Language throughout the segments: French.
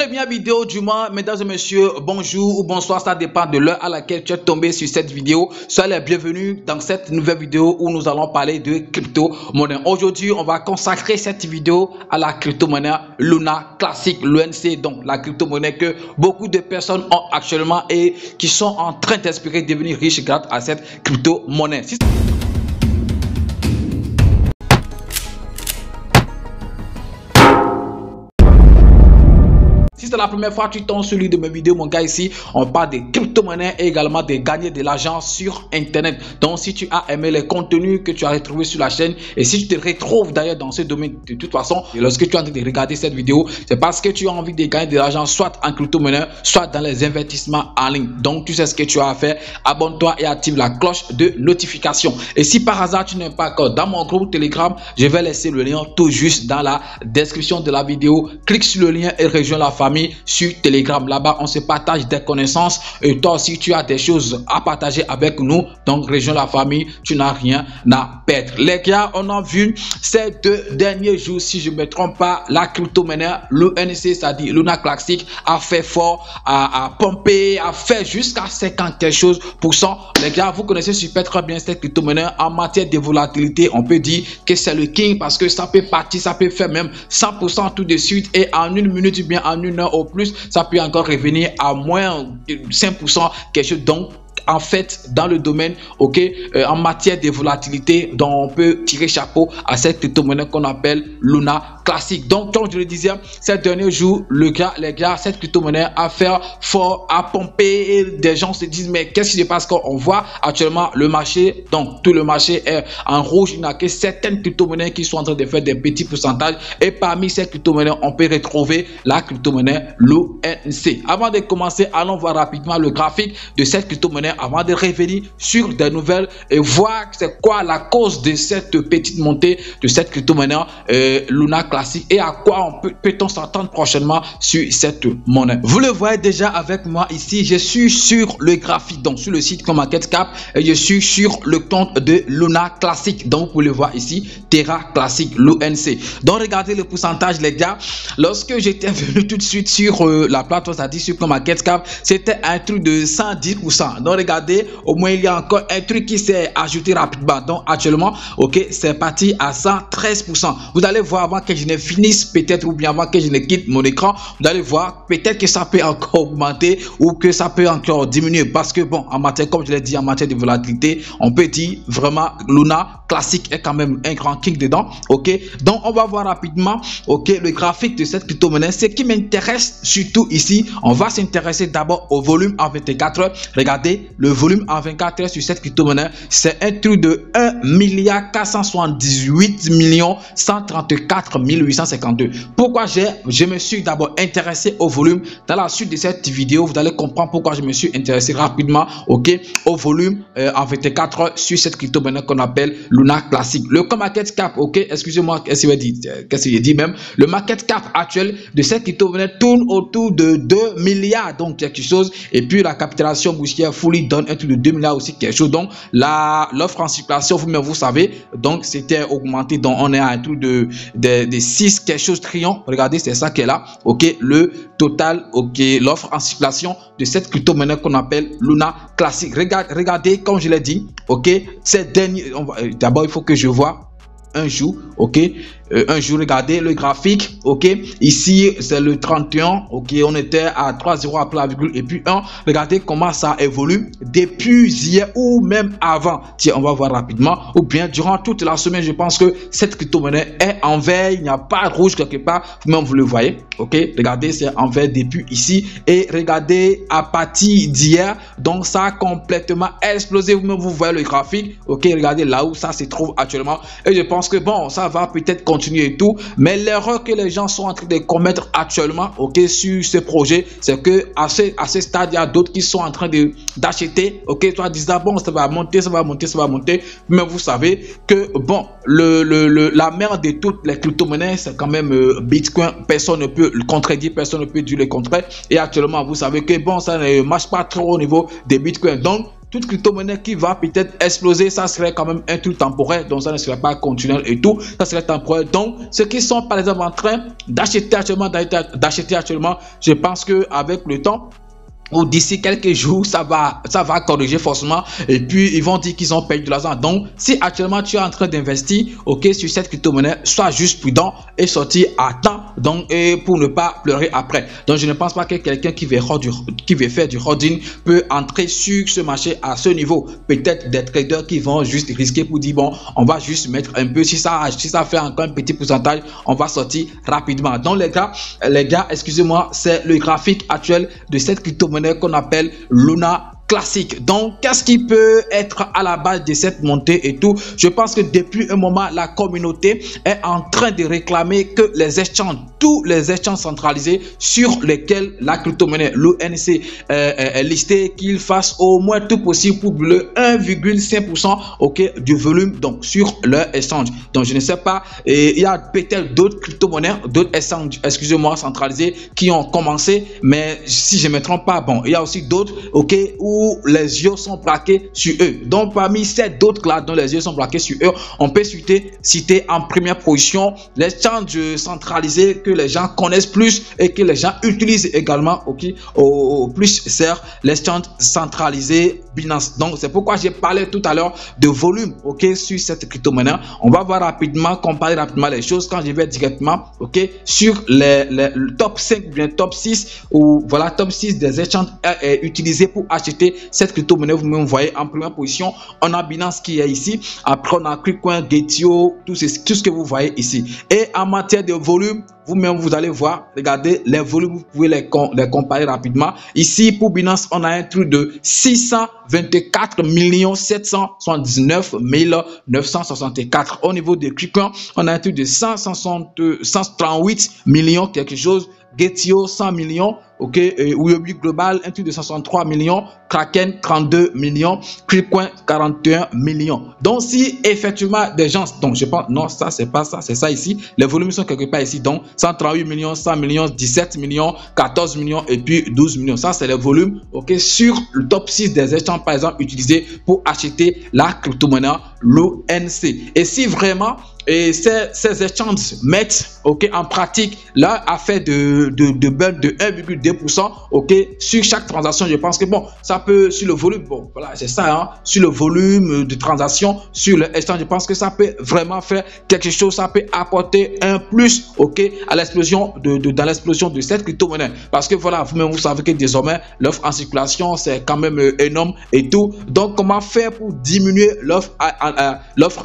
Première vidéo du mois, mesdames et messieurs, bonjour ou bonsoir, ça dépend de l'heure à laquelle tu es tombé sur cette vidéo. Soyez les bienvenus dans cette nouvelle vidéo où nous allons parler de crypto-monnaie. Aujourd'hui, on va consacrer cette vidéo à la crypto-monnaie Luna Classic, l'UNC, donc la crypto-monnaie que beaucoup de personnes ont actuellement et qui sont en train d'aspirer devenir riches grâce à cette crypto-monnaie. Si c'est la première fois que tu tombes sur l'une de mes vidéos, mon gars, ici, on parle des crypto-monnaies et également de gagner de l'argent sur Internet. Donc, si tu as aimé les contenus que tu as retrouvés sur la chaîne et si tu te retrouves d'ailleurs dans ce domaine, de toute façon, lorsque tu es en train de regarder cette vidéo, c'est parce que tu as envie de gagner de l'argent soit en crypto-monnaie, soit dans les investissements en ligne. Donc, tu sais ce que tu as à faire. Abonne-toi et active la cloche de notification. Et si par hasard, tu n'es pas encore dans mon groupe Telegram, je vais laisser le lien tout juste dans la description de la vidéo. Clique sur le lien et rejoins la famille sur Telegram. Là-bas, on se partage des connaissances et toi aussi, tu as des choses à partager avec nous. Donc, rejoins la famille, tu n'as rien à perdre. Les gars, on a vu ces 2 derniers jours, si je ne me trompe pas, la crypto-monnaie, l'UNC, c'est-à-dire Luna Classic, a fait fort, a pompé, a fait jusqu'à 50 quelque chose %. Les gars, vous connaissez super très bien cette crypto-monnaie. En matière de volatilité, on peut dire que c'est le king parce que ça peut partir, ça peut faire même 100% tout de suite et en une minute ou bien en une heure au plus, ça peut encore revenir à moins de 5% quelque chose. Donc, en fait, dans le domaine, en matière de volatilité, donc on peut tirer chapeau à cette crypto-monnaie qu'on appelle Luna Classic. Donc, comme je le disais, ces derniers jours, les gars, cette crypto-monnaie a fait fort, a pompé et des gens se disent, mais qu'est-ce qui se passe quand on voit actuellement le marché, donc tout le marché est en rouge, il n'y a que certaines crypto-monnaies qui sont en train de faire des petits pourcentages et parmi ces crypto-monnaies, on peut retrouver la crypto-monnaie l'UNC. Avant de commencer, allons voir rapidement le graphique de cette crypto-monnaie avant de revenir sur des nouvelles et voir c'est quoi la cause de cette petite montée de cette crypto-monnaie Luna Classic et à quoi peut-on s'attendre prochainement sur cette monnaie. Vous le voyez déjà avec moi ici, je suis sur le graphique, donc sur le site CoinMarketCap et je suis sur le compte de Luna Classic. Donc vous pouvez le voir ici, Terra Classic, l'UNC. Donc regardez le pourcentage les gars, lorsque j'étais venu tout de suite sur la plateforme, c'est-à-dire sur CoinMarketCap, c'était un truc de 110%. Donc regardez, au moins il y a encore un truc qui s'est ajouté rapidement. Donc actuellement, c'est parti à 113%. Vous allez voir avant que je ne finisse peut-être ou bien avant que je ne quitte mon écran, vous allez voir peut-être que ça peut encore augmenter ou que ça peut encore diminuer parce que bon, en matière, comme je l'ai dit, en matière de volatilité, on peut dire vraiment Luna Classic est quand même un grand king dedans. Donc on va voir rapidement le graphique de cette crypto-monnaie. Ce qui m'intéresse surtout ici, on va s'intéresser d'abord au volume en 24 heures. Regardez le volume en 24 heures sur cette crypto-monnaie, c'est un truc de 1 478 134 852. Pourquoi je me suis d'abord intéressé au volume? Dans la suite de cette vidéo, vous allez comprendre pourquoi je me suis intéressé rapidement au volume en 24 heures sur cette crypto-monnaie qu'on appelle Luna Classic. Le market cap, excusez-moi, qu'est-ce que j'ai dit même? Le market cap actuel de cette crypto-monnaie tourne autour de 2 milliards, donc quelque chose. Et puis la capitalisation boursière fully donne un truc de 2 milliards aussi quelque chose. Donc l'offre en circulation, vous savez, donc c'était augmenté, donc on est à un truc de 6 quelque chose trillions. Regardez, c'est ça qui est là. Le total, l'offre en circulation de cette crypto-monnaie qu'on appelle Luna Classic. Regardez, comme je l'ai dit, ces derniers, d'abord il faut que je vois un jour, un jour, regardez le graphique, ici c'est le 31, on était à 3,0 après la virgule et puis 1, regardez comment ça évolue depuis hier ou même avant. Tiens, on va voir rapidement, ou bien durant toute la semaine, je pense que cette crypto-monnaie est en vert, il n'y a pas de rouge quelque part, même vous le voyez, regardez, c'est en vert depuis ici et regardez à partir d'hier, donc ça a complètement explosé, vous-même vous voyez le graphique, regardez là où ça se trouve actuellement et je pense que bon, ça va peut-être continuer et tout, mais l'erreur que les gens sont en train de commettre actuellement sur ce projet, c'est que à ce stade, il y a d'autres qui sont en train d'acheter, toi disant bon, ça va monter, mais vous savez que bon, la mère de toutes les crypto-monnaies, c'est quand même Bitcoin. Personne ne peut le contredire, personne ne peut dire le contraire et actuellement, vous savez que bon, ça ne marche pas trop au niveau des Bitcoin. Donc toute crypto-monnaie qui va peut-être exploser, ça serait quand même un truc temporaire, donc ça ne serait pas continuel et tout, ça serait temporaire. Donc ceux qui sont par exemple en train d'acheter actuellement, je pense que avec le temps ou d'ici quelques jours, ça va corriger forcément et puis ils vont dire qu'ils ont perdu de l'argent. Donc, si actuellement tu es en train d'investir, ok, sur cette crypto-monnaie, sois juste prudent et sortir à temps, donc et pour ne pas pleurer après. Donc, je ne pense pas que quelqu'un qui veut faire du holding peut entrer sur ce marché à ce niveau. Peut-être des traders qui vont juste risquer pour dire bon, on va juste mettre un peu, si ça fait encore un petit pourcentage, on va sortir rapidement. Donc les gars, excusez-moi, c'est le graphique actuel de cette crypto-monnaie qu'on appelle Luna classique. Donc, qu'est-ce qui peut être à la base de cette montée et tout? Je pense que depuis un moment, la communauté est en train de réclamer que les exchanges, tous les exchanges centralisés sur lesquels la crypto-monnaie, l'ONC est listée, qu'ils fassent au moins tout possible pour le 1,5% ok, du volume donc sur leur exchange. Donc, je ne sais pas, il y a peut-être d'autres crypto-monnaies, d'autres exchanges, excusez-moi, centralisés qui ont commencé, mais si je ne me trompe pas, bon, il y a aussi d'autres, ok, où les yeux sont braqués sur eux. Donc parmi ces d'autres là dont les yeux sont braqués sur eux, on peut citer en première position l'exchange centralisé que les gens connaissent plus et que les gens utilisent également, ok, au plus sert l'exchange centralisé Binance. Donc c'est pourquoi j'ai parlé tout à l'heure de volume, ok, sur cette crypto-monnaie. On va voir rapidement, comparer rapidement les choses quand je vais directement, ok, sur le top 5 ou bien top 6 ou voilà top 6 des exchanges utilisés pour acheter cette crypto-monnaie. Vous-même voyez en première position, on a Binance qui est ici. Après, on a KuCoin, Gate.io, tout ce que vous voyez ici. Et en matière de volume, vous-même, vous allez voir, regardez les volumes, vous pouvez les comparer rapidement. Ici, pour Binance, on a un truc de 624 779 964. Au niveau de KuCoin, on a un truc de 138 millions quelque chose. Gate.io 100 millions, ok, Huobi Global un truc de 163 millions, Kraken 32 millions, KuCoin 41 millions. Donc si effectivement des gens, donc je pense non, ça c'est pas ça, c'est ça ici, les volumes sont quelque part ici, donc 138 millions, 100 millions, 17 millions, 14 millions et puis 12 millions. Ça c'est les volumes, ok, sur le top 6 des exchanges par exemple utilisés pour acheter la crypto-monnaie l'ONC. Et si vraiment ces exchanges mettent ok en pratique leur affaire de burn de 1,2% ok sur chaque transaction, je pense que bon, ça peut sur le volume, bon voilà c'est ça hein, sur le volume de transactions sur le exchange, je pense que ça peut vraiment faire quelque chose, ça peut apporter un plus ok à l'explosion dans l'explosion de cette crypto-monnaie, parce que voilà, vous-même vous savez que désormais l'offre en circulation c'est quand même énorme et tout. Donc comment faire pour diminuer l'offre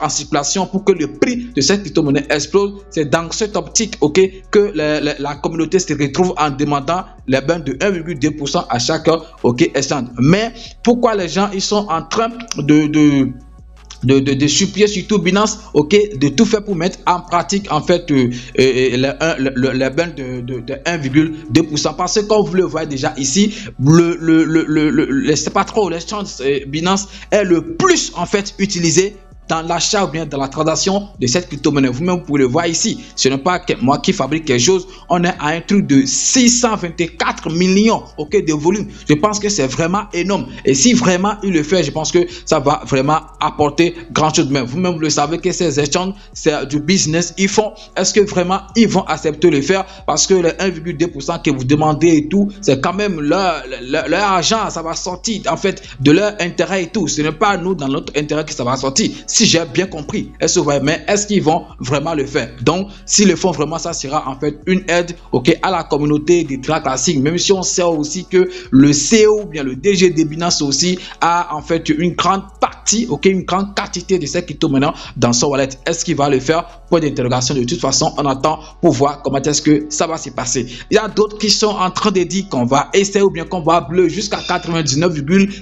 en circulation pour que le prix de cette crypto-monnaie explose? C'est dans cette optique ok que la communauté se retrouve en demandant les burns de 1,2% à chaque ok exchange. Mais pourquoi les gens ils sont en train de supplier surtout Binance ok de tout faire pour mettre en pratique en fait le burn de 1,2%? Parce que comme vous le voyez déjà ici, c'est pas trop l'exchange Binance est le plus en fait utilisé dans l'achat ou bien dans la transaction de cette crypto-monnaie. Vous-même, vous pouvez le voir ici. Ce n'est pas moi qui fabrique quelque chose. On est à un truc de 624 millions ok, de volume. Je pense que c'est vraiment énorme. Et si vraiment il le fait, je pense que ça va vraiment apporter grand-chose. Mais vous-même, vous le savez que ces échanges, c'est du business. Ils font. Est-ce que vraiment ils vont accepter de le faire? Parce que le 1,2% que vous demandez et tout, c'est quand même leur argent. Ça va sortir en fait de leur intérêt et tout. Ce n'est pas nous dans notre intérêt que ça va sortir. Si j'ai bien compris, mais est-ce qu'ils vont vraiment le faire? Donc, s'ils le font vraiment, ça sera en fait une aide ok, à la communauté des traders classiques, même si on sait aussi que le CEO ou bien le DG de Binance aussi a en fait une grande partie, ok, une grande quantité de ces crypto-monnaies dans son wallet. Est-ce qu'il va le faire? Point d'interrogation. De toute façon, on attend pour voir comment est-ce que ça va se passer. Il y a d'autres qui sont en train de dire qu'on va essayer ou bien qu'on va bleu jusqu'à 99,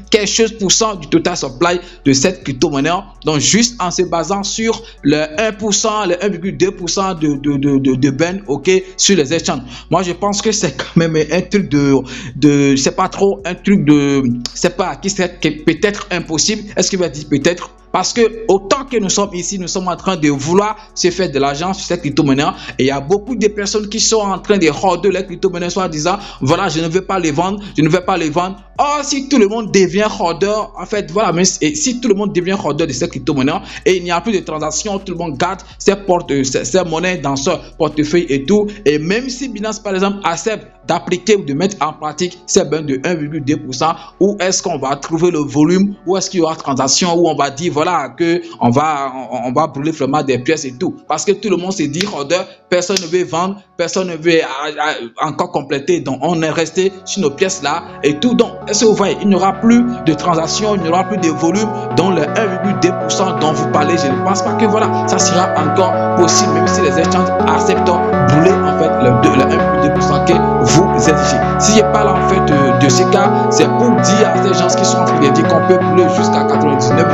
quelque chose % du total supply de cette crypto-monnaie. Donc, juste en se basant sur le 1%, le 1,2% de burn ok sur les exchanges. Moi je pense que c'est quand même un truc c'est pas trop un truc c'est pas qui serait peut-être impossible. Est-ce qu'il va dire peut-être? Parce que autant que nous sommes ici, nous sommes en train de vouloir se faire de l'argent sur cette crypto-monnaie. Et il y a beaucoup de personnes qui sont en train de hoarder les crypto-monnaies, soit disant, voilà, je ne vais pas les vendre, je ne vais pas les vendre. Or, si tout le monde devient hoarder, en fait, voilà, mais si tout le monde devient hoarder de cette crypto-monnaie et il n'y a plus de transactions, tout le monde garde ses monnaies dans son portefeuille et tout. Et même si Binance, par exemple, accepte d'appliquer ou de mettre en pratique ces bains de 1,2%, où est-ce qu'on va trouver le volume, où est-ce qu'il y aura transaction, où on va dire voilà que on va brûler vraiment des pièces et tout, parce que tout le monde se dit hoarder, personne ne veut vendre, personne ne veut encore compléter, donc on est resté sur nos pièces là et tout. Donc est-ce que vous voyez, il n'y aura plus de transactions, il n'y aura plus de volume, dont le 1,2% dont vous parlez. Je ne pense pas que voilà, ça sera encore possible, même si les échanges acceptent brûler en fait le 1,2% que vous exigez. Si je parle en fait de ce cas, c'est pour dire à ces gens qui sont en train de dire qu'on peut brûler jusqu'à 99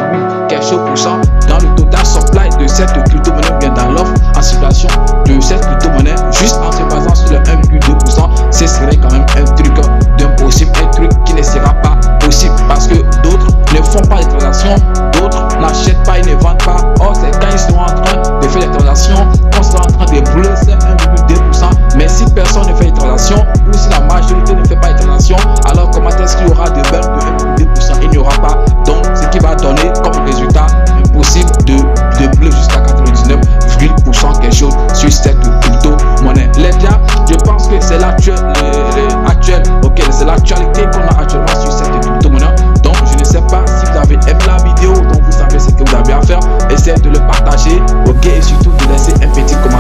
quelque chose % dans le total supply de cette crypto-monnaie, bien dans l'offre en circulation de cette crypto-monnaie, juste en se basant sur le 1,2%, ce serait quand même un truc d'impossible, un truc qui ne sera pas possible, parce que d'autres ne font pas de transactions, d'autres n'achètent pas et ne vendent pas. Or, c'est quand ils sont en train de faire des transactions qu'on sera en train de brûler ces 1,2%. Mais si personne ne fait des transactions, ou si la majorité ne fait pas de transactions, alors comment est-ce qu'il y aura de burn de 1,2%? Il n'y aura pas. Donc, ce qui va donner comme résultat impossible de brûler jusqu'à 99,% quelque chose sur cette crypto-monnaie. Les gars, je pense que c'est c'est l'actualité qu'on a actuellement sur cette crypto-monnaie. Donc, je ne sais pas si vous avez aimé la vidéo, donc vous savez ce que vous avez à faire. Essayez de le partager, ok, et surtout de laisser un petit commentaire.